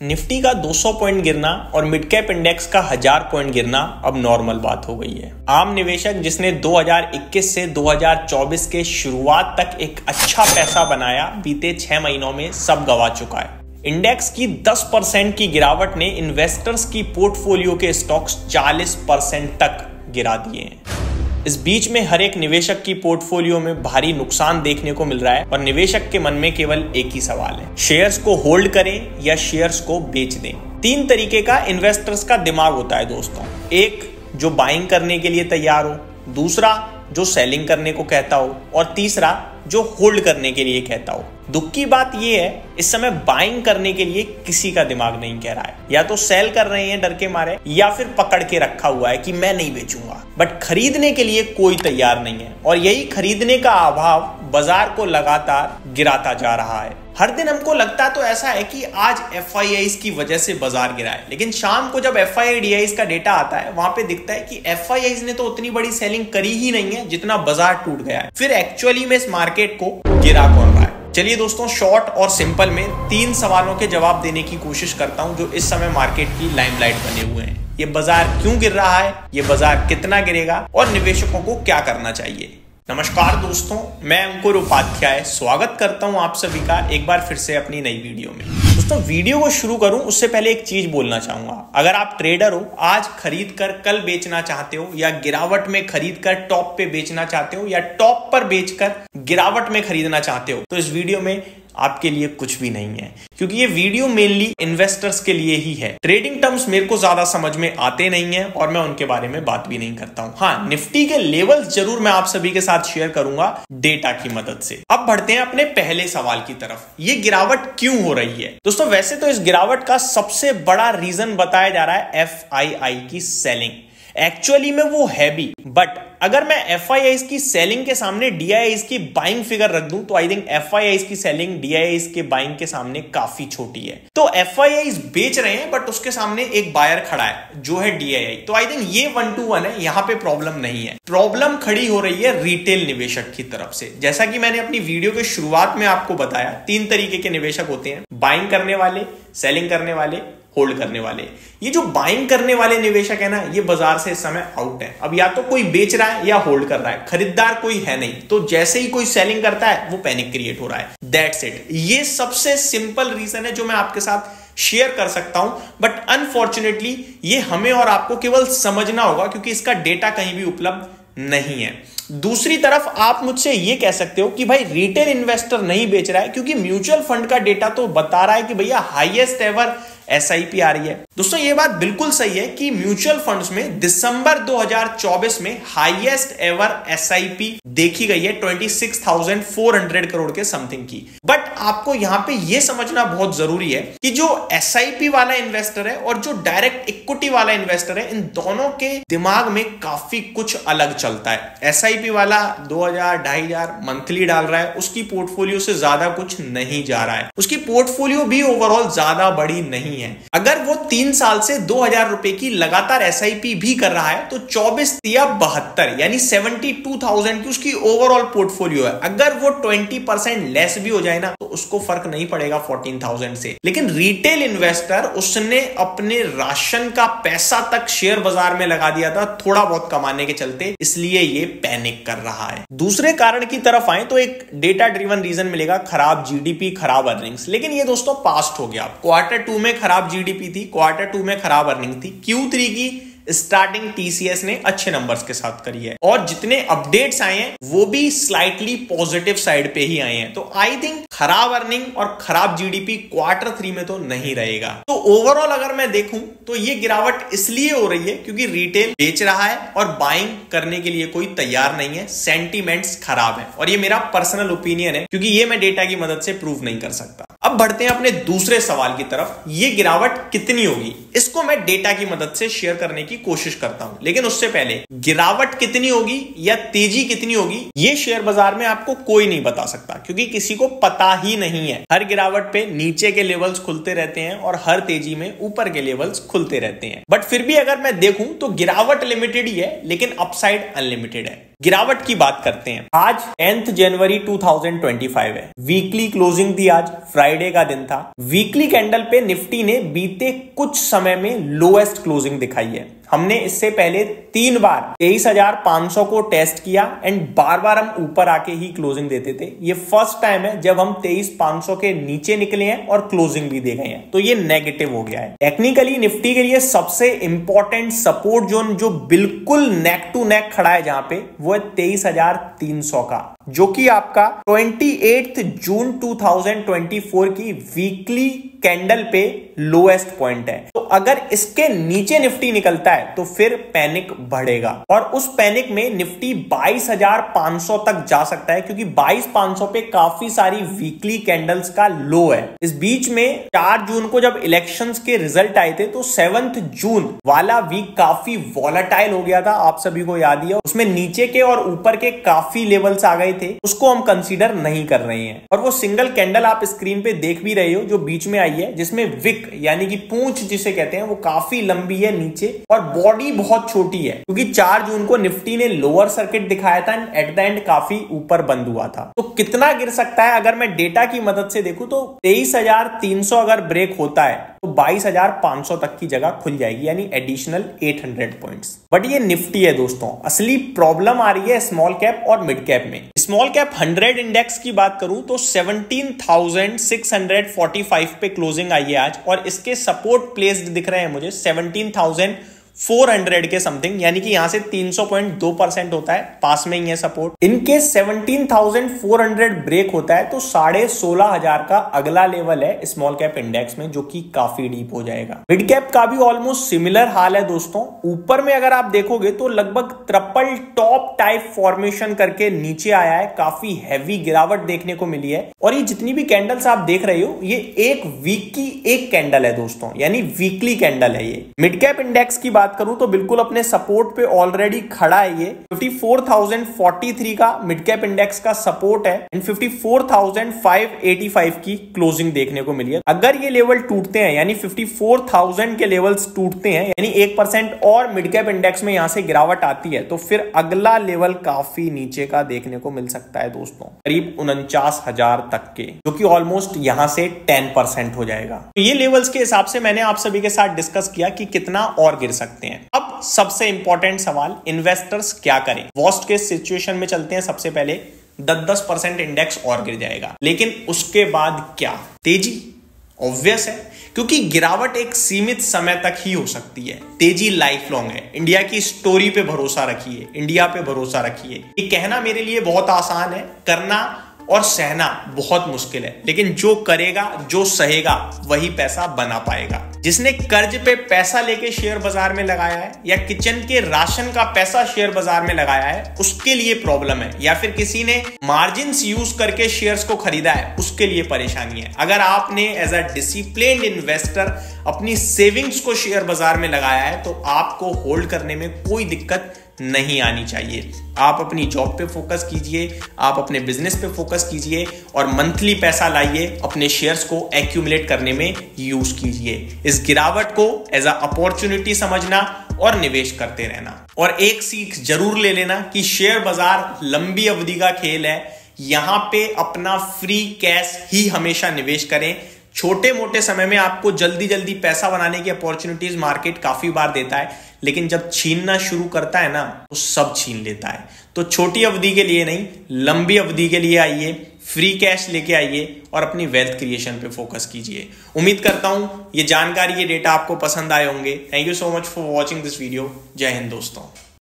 Nifty का 200 point गिरना और मिड कैप इंडेक्स का 1000 पॉइंट गिरना अब नॉर्मल बात हो गई है। आम निवेशक जिसने 2021 से 2024 के शुरुआत तक एक अच्छा पैसा बनाया, बीते 6 महीनों में सब गवा चुका है। इंडेक्स की 10% की गिरावट ने इन्वेस्टर्स की पोर्टफोलियो के स्टॉक्स 40% तक गिरा दिए हैं। इस बीच में हर एक निवेशक की पोर्टफोलियो में भारी नुकसान देखने को मिल रहा है और निवेशक के मन में केवल एक ही सवाल है, शेयर्स को होल्ड करें या शेयर्स को बेच दें। 3 तरीके का इन्वेस्टर्स का दिमाग होता है दोस्तों। एक जो बाइंग करने के लिए तैयार हो, दूसरा जो सेलिंग करने को कहता हो और तीसरा जो होल्ड करने के लिए कहता हो। दुख की बात यह है, इस समय बाइंग करने के लिए किसी का दिमाग नहीं कह रहा है। या तो सेल कर रहे हैं डर के मारे या फिर पकड़ के रखा हुआ है कि मैं नहीं बेचूंगा, बट खरीदने के लिए कोई तैयार नहीं है। और यही खरीदने का अभाव बाजार को लगातार गिराता जा रहा है। हर दिन हमको लगता तो ऐसा है कि आज FIIs की वजह से बाजार गिरा है, लेकिन शाम को जब FII-DIs का डेटा आता है वहां पे दिखता है कि FIIs ने तो उतनी बड़ी सेलिंग करी ही नहीं है जितना बाजार टूट गया है। फिर एक्चुअली में इस मार्केट को गिरा कौन रहा है? चलिए दोस्तों, शॉर्ट और सिंपल में 3 सवालों के जवाब देने की कोशिश करता हूं जो इस समय मार्केट की लाइमलाइट बने हुए हैं। ये बाजार क्यों गिर रहा है, ये बाजार कितना गिरेगा और निवेशकों को क्या करना चाहिए। नमस्कार दोस्तों, मैं अंकुर उपाध्याय स्वागत करता हूं आप सभी का एक बार फिर से अपनी नई वीडियो में। दोस्तों, वीडियो को शुरू करूं उससे पहले एक चीज बोलना चाहूंगा। अगर आप ट्रेडर हो, आज खरीद कर कल बेचना चाहते हो या गिरावट में खरीद कर टॉप पे बेचना चाहते हो या टॉप पर बेचकर गिरावट में खरीदना चाहते हो, तो इस वीडियो में आपके लिए कुछ भी नहीं है, क्योंकि ये वीडियो मेनली इन्वेस्टर्स के लिए ही है। ट्रेडिंग टर्म्स मेरे को ज्यादा समझ में आते नहीं है और मैं उनके बारे में बात भी नहीं करता हूं। हाँ, निफ्टी के लेवल्स जरूर मैं आप सभी के साथ शेयर करूंगा डेटा की मदद से। अब बढ़ते हैं अपने पहले सवाल की तरफ। ये गिरावट क्यों हो रही है? दोस्तों, वैसे तो इस गिरावट का सबसे बड़ा रीजन बताया जा रहा है FII की सेलिंग। एक्चुअली में वो है भी, बट अगर मैं FIIs की सेलिंग के सामने DIIs की बाइंग फिगर रख दूं तो आई थिंक FIIs की सेलिंग DIIs के बाइंग के सामने काफी छोटी है। तो FIIs बेच रहे हैं बट उसके सामने एक बायर खड़ा है जो है DII। तो आई थिंक ये 1 to 1 है, यहां पे प्रॉब्लम नहीं है। प्रॉब्लम खड़ी हो रही है रिटेल निवेशक की तरफ से। जैसा कि मैंने अपनी वीडियो के शुरुआत में आपको बताया, 3 तरीके के निवेशक होते हैं, बाइंग करने वाले, सेलिंग करने वाले, होल्ड करने वाले। ये जो बाइंग करने वाले निवेशक है ना, ये बाजार से इस समय आउट है। अब या तो कोई बेच रहा है या होल्ड कर रहा है, खरीदार कोई है नहीं। तो जैसे ही कोई सेलिंग करता है वो पैनिक क्रिएट हो रहा है। That's it. ये सबसे सिंपल रीजन है जो मैं आपके साथ शेयर कर सकता हूं, बट अनफॉर्चुनेटली ये हमें और आपको केवल समझना होगा क्योंकि इसका डेटा कहीं भी उपलब्ध नहीं है। दूसरी तरफ आप मुझसे ये कह सकते हो कि भाई रिटेल इन्वेस्टर नहीं बेच रहा है क्योंकि म्यूचुअल फंड का डेटा तो बता रहा है कि भैया हाईएस्ट एवर SIP आ रही है। दोस्तों, ये बात बिल्कुल सही है कि म्यूचुअल फंड्स में दिसंबर 2024 में हाईएस्ट एवर SIP देखी गई है 26,400 करोड़ के समथिंग की। बट आपको यहां पे ये समझना बहुत जरूरी है कि जो SIP वाला इन्वेस्टर है और जो डायरेक्ट इक्विटी वाला इन्वेस्टर है, इन दोनों के दिमाग में काफी कुछ अलग चलता है। SIP वाला 2,000-2,500 मंथली डाल रहा है, उसकी पोर्टफोलियो से ज्यादा कुछ नहीं जा रहा है, उसकी पोर्टफोलियो भी ओवरऑल ज्यादा बड़ी नहीं है। अगर वो 3 साल से 2,000 रुपए की लगातार SIP भी कर रहा है तो 24 या 72 यानी 72,000 की उसकी ओवरऑल पोर्टफोलियो है। अगर वो 20% लेस भी हो जाए ना तो उसको फर्क नहीं पड़ेगा 14,000 से। लेकिन रिटेल इन्वेस्टर, उसने अपने राशन का पैसा तक शेयर बाजार में लगा दिया था थोड़ा बहुत कमाने के चलते, इसलिए ये पैनिक कर रहा है। दूसरे कारण की तरफ आए तो एक डेटा ड्रिवन रीजन मिलेगा, खराब GDP, खराब अर्निंग्स। लेकिन ये दोस्तों पास्ट हो गया। Q2 में खराब GDP थी, Q2 में खराब अर्निंग थी, Q3 की स्टार्टिंग TCS ने अच्छे नंबर्स के साथ करी है और जितने अपडेट्स आए हैं वो भी स्लाइटली पॉजिटिव साइड पे ही आए हैं। तो आई थिंक खराब अर्निंग और खराब GDP Q3 में तो नहीं रहेगा। तो ओवरऑल अगर मैं देखूं तो ये गिरावट इसलिए हो रही है क्योंकि रिटेल बेच रहा है और बाइंग करने के लिए कोई तैयार नहीं है। सेंटीमेंट्स खराब है और ये मेरा पर्सनल ओपिनियन है क्योंकि ये मैं डेटा की मदद से प्रूव नहीं कर सकता। अब बढ़ते हैं अपने दूसरे सवाल की तरफ। ये गिरावट कितनी होगी, इसको मैं डेटा की मदद से शेयर करने की कोशिश करता हूं, लेकिन उससे पहले गिरावट कितनी होगी या तेजी कितनी होगी ये शेयर बाजार में आपको कोई नहीं बता सकता क्योंकि किसी को पता पता ही नहीं है। हर गिरावट पे नीचे के लेवल्स खुलते रहते हैं और हर तेजी में ऊपर के लेवल्स खुलते रहते हैं। बट फिर भी अगर मैं देखूं तो गिरावट लिमिटेड ही है, लेकिन अपसाइड अनलिमिटेड है। गिरावट की बात करते हैं। आज 10 जनवरी 2025 है। वीकली क्लोजिंग थी, आज फ्राइडे का दिन था। वीकली कैंडल पे निफ्टी ने बीते कुछ समय में लोएस्ट क्लोजिंग दिखाई है। हमने इससे पहले 3 बार 23,500 को टेस्ट किया एंड बार बार हम ऊपर आके ही क्लोजिंग देते थे। ये फर्स्ट टाइम है जब हम 23,500 के नीचे निकले हैं और क्लोजिंग भी दे गए हैं, तो ये नेगेटिव हो गया है। टेक्निकली निफ्टी के लिए सबसे इंपॉर्टेंट सपोर्ट जोन जो बिल्कुल नेक टू नेक खड़ा है जहां पे, वो है 23,300 का, जो कि आपका 28 जून 2024 की वीकली कैंडल पे लोएस्ट पॉइंट है। तो अगर इसके नीचे निफ्टी निकलता है तो फिर पैनिक बढ़ेगा और उस पैनिक में निफ्टी 22,500 तक जा सकता है, क्योंकि 22,500 पे काफी सारी वीकली कैंडल्स का लो है। इस बीच में 4 जून को जब इलेक्शंस के रिजल्ट आए थे तो 7 जून वाला वीक काफी वॉलेटाइल हो गया था, आप सभी को याद ही है। उसमें नीचे के और ऊपर के काफी लेवल्स आ गए थे, उसको हम कंसीडर नहीं कर रहे हैं। और वो सिंगल कैंडल आप स्क्रीन पे देख भी रहे हो जो बीच में आई है, जिसमें विक यानी कि पूंछ जिसे कहते हैं, वो काफी लंबी है नीचे और बॉडी बहुत छोटी है, क्योंकि 4 जून को निफ्टी ने लोअर सर्किट दिखाया था एंड एट द एंड काफी ऊपर बंद हुआ था। तो कितना गिर सकता है अगर मैं डेटा की मदद से देखूं तो 23,300 अगर ब्रेक होता है तो 22,500 तक की जगह खुल जाएगी, यानी एडिशनल 800 पॉइंट्स। बट ये निफ्टी है दोस्तों, असली प्रॉब्लम आ रही है स्मॉल कैप और मिड कैप में। स्मॉल कैप 100 इंडेक्स की बात करूं तो 17,645 पे क्लोजिंग आई है आज, और इसके सपोर्ट प्लेस्ड दिख रहे हैं मुझे 17,400 के समथिंग, यानी कि यहां से 300.2% होता है, पास में ही है सपोर्ट। इनके 17,400 ब्रेक होता है तो 16,500 का अगला लेवल है स्मॉल कैप इंडेक्स में, जो कि काफी डीप हो जाएगा। मिड कैप का भी ऑलमोस्ट सिमिलर हाल है दोस्तों। ऊपर में अगर आप देखोगे तो लगभग ट्रिपल टॉप टाइप फॉर्मेशन करके नीचे आया है, काफी हैवी गिरावट देखने को मिली है। और ये जितनी भी कैंडल्स आप देख रहे हो, ये एक वीक की एक कैंडल है दोस्तों, यानी वीकली कैंडल है ये। मिड कैप इंडेक्स की बात करूं तो बिल्कुल अपने सपोर्ट पे ऑलरेडी खड़ा है। ये 54,043 का मिड कैप इंडेक्स का सपोर्ट है एंड 54,585 की क्लोजिंग देखने को मिली है। अगर ये लेवल टूटते हैं, यानी 54,000 के लेवल्स टूटते हैं, यानी 1% और मिड कैप इंडेक्स में यहां से गिरावट आती है, तो फिर अगला लेवल काफी नीचे का देखने को मिल सकता है दोस्तों, करीब 49,000 तक के, जो कि ऑलमोस्ट यहां से 10% हो जाएगा। तो ये लेवल्स के हिसाब से मैंने आप सभी के साथ डिस्कस किया कि कितना और गिर सकते हैं। अब सबसे इंपॉर्टेंट सवाल, इन्वेस्टर्स क्या करें। वर्स्ट केस सिचुएशन में चलते हैं। सबसे पहले 10% इंडेक्स और गिर जाएगा, लेकिन उसके बाद क्या? तेजी ऑब्वियस है, क्योंकि गिरावट एक सीमित समय तक ही हो सकती है, तेजी लाइफ लॉन्ग है। इंडिया की स्टोरी पे भरोसा रखिए, इंडिया पे भरोसा रखिए। ये कहना मेरे लिए बहुत आसान है, करना और सहना बहुत मुश्किल है, लेकिन जो करेगा, जो सहेगा, वही पैसा बना पाएगा। जिसने कर्ज पे पैसा लेके शेयर बाजार में लगाया है, या किचन के राशन का पैसा शेयर बाजार में लगाया है, उसके लिए प्रॉब्लम है। या फिर किसी ने मार्जिन्स यूज करके शेयर्स को खरीदा है, उसके लिए परेशानी है। अगर आपने एज अ डिसिप्लिन्ड इन्वेस्टर अपनी सेविंग्स को शेयर बाजार में लगाया है, तो आपको होल्ड करने में कोई दिक्कत नहीं आनी चाहिए। आप अपनी जॉब पे फोकस कीजिए, आप अपने बिजनेस पे फोकस कीजिए और मंथली पैसा लाइए, अपने शेयर्स को एक्यूमुलेट करने में यूज कीजिए। इस गिरावट को एज अ अपॉर्चुनिटी समझना और निवेश करते रहना। और एक सीख जरूर ले लेना कि शेयर बाजार लंबी अवधि का खेल है। यहां पे अपना फ्री कैश ही हमेशा निवेश करें। छोटे मोटे समय में आपको जल्दी जल्दी पैसा बनाने की अपॉर्चुनिटीज मार्केट काफी बार देता है, लेकिन जब छीनना शुरू करता है ना, तो सब छीन लेता है। तो छोटी अवधि के लिए नहीं, लंबी अवधि के लिए आइए, फ्री कैश लेके आइए और अपनी वेल्थ क्रिएशन पे फोकस कीजिए। उम्मीद करता हूं ये जानकारी, ये डेटा आपको पसंद आए होंगे। Thank you so much for watching this video. जय हिंद दोस्तों।